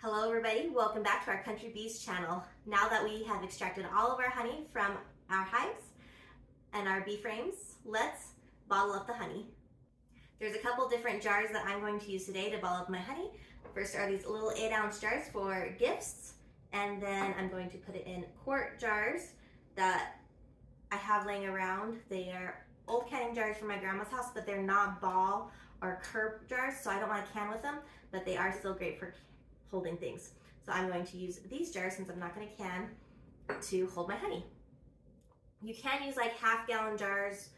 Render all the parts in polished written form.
Hello everybody, welcome back to our Country Bees channel. Now that we have extracted all of our honey from our hives and our bee frames, let's bottle up the honey. There's a couple different jars that I'm going to use today to bottle up my honey. First are these little 8-ounce jars for gifts, and then I'm going to put it in quart jars that I have laying around. They are old canning jars from my grandma's house, but they're not ball or curb jars, so I don't want to can with them, but they are still great for holding things. So I'm going to use these jars, since I'm not going to can, to hold my honey. You can use like half-gallon jars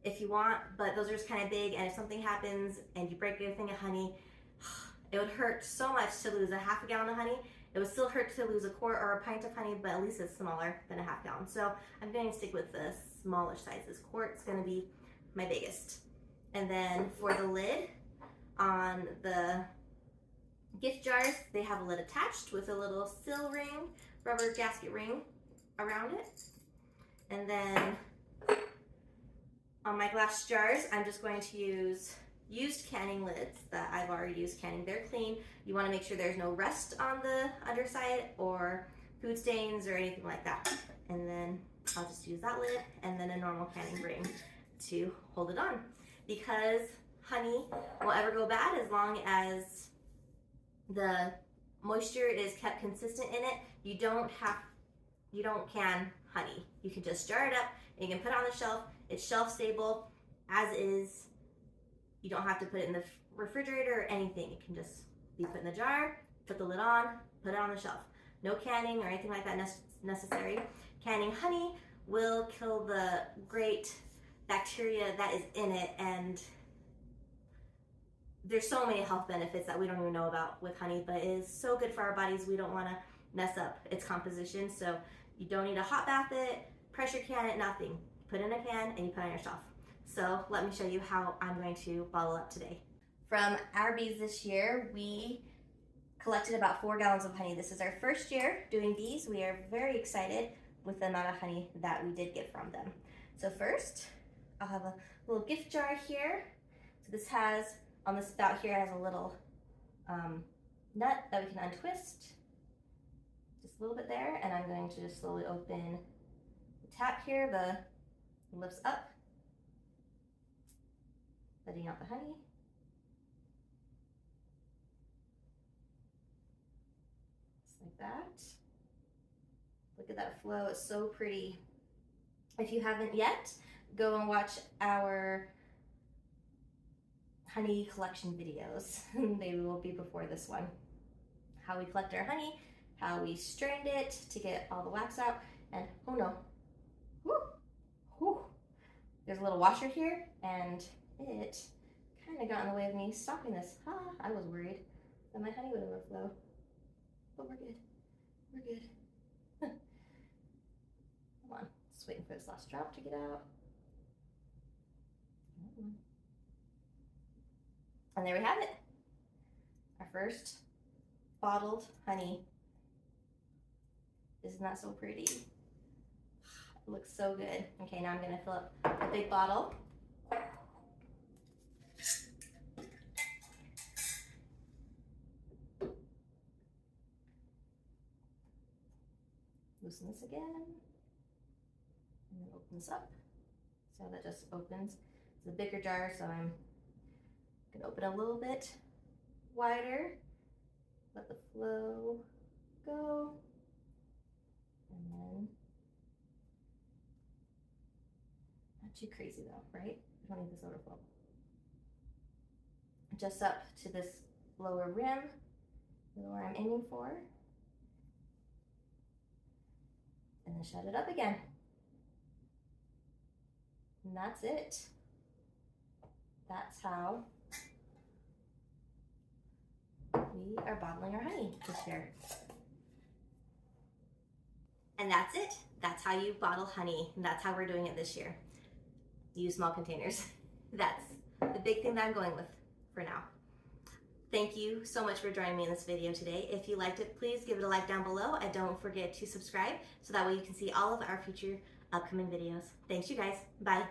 if you want, but those are just kind of big, and if something happens and you break your thing of honey, it would hurt so much to lose a half a gallon of honey. It would still hurt to lose a quart or a pint of honey, but at least it's smaller than a half gallon. So I'm going to stick with the smallish size. This quart's going to be my biggest. And then for the lid on the gift jars, they have a lid attached with a little seal ring, rubber gasket ring around it. And then on my glass jars, I'm just going to use used canning lids that I've already used canning. They're clean. You want to make sure there's no rust on the underside or food stains or anything like that. And then I'll just use that lid and then a normal canning ring to hold it on, because honey won't ever go bad as long as the moisture is kept consistent in it. You don't can honey. You can just jar it up and you can put it on the shelf. It's shelf stable as is. You don't have to put it in the refrigerator or anything. It can just be put in the jar, put the lid on, put it on the shelf. No canning or anything like that necessary. Canning honey will kill the great bacteria that is in it, and there's so many health benefits that we don't even know about with honey, but it is so good for our bodies. We don't want to mess up its composition, so you don't need to hot bath it, pressure can it, nothing. Put in a can and you put it on your shelf. So let me show you how I'm going to bottle up today. From our bees this year, we collected about 4 gallons of honey. This is our first year doing bees. We are very excited with the amount of honey that we did get from them. So first, I'll have a little gift jar here. So this has, on the spout here, has a little nut that we can untwist. Just a little bit there, and I'm going to just slowly open the tap here. The lifts up, letting out the honey. Just like that. Look at that flow, it's so pretty. If you haven't yet, go and watch our honey collection videos. They will be before this one. How we collect our honey, how we strained it to get all the wax out, and oh no, whoo, whoo. There's a little washer here, and it kind of got in the way of me stopping this. I was worried that my honey would overflow, but we're good. We're good. Come on, just waiting for this last drop to get out. And there we have it. Our first bottled honey. Isn't that so pretty? It looks so good. Okay, now I'm gonna fill up a big bottle. Loosen this again, and then open this up. So that just opens. It's a bigger jar, so I'm gonna open a little bit wider, let the flow go, and then, not too crazy though, right? We don't need this overflow. Just up to this lower rim, where I'm aiming for, and then shut it up again. And that's it. That's how we are bottling our honey this year. And that's it. That's how you bottle honey. And that's how we're doing it this year. Use small containers. That's the big thing that I'm going with for now. Thank you so much for joining me in this video today. If you liked it, please give it a like down below, and don't forget to subscribe so that way you can see all of our future upcoming videos. Thanks you guys. Bye.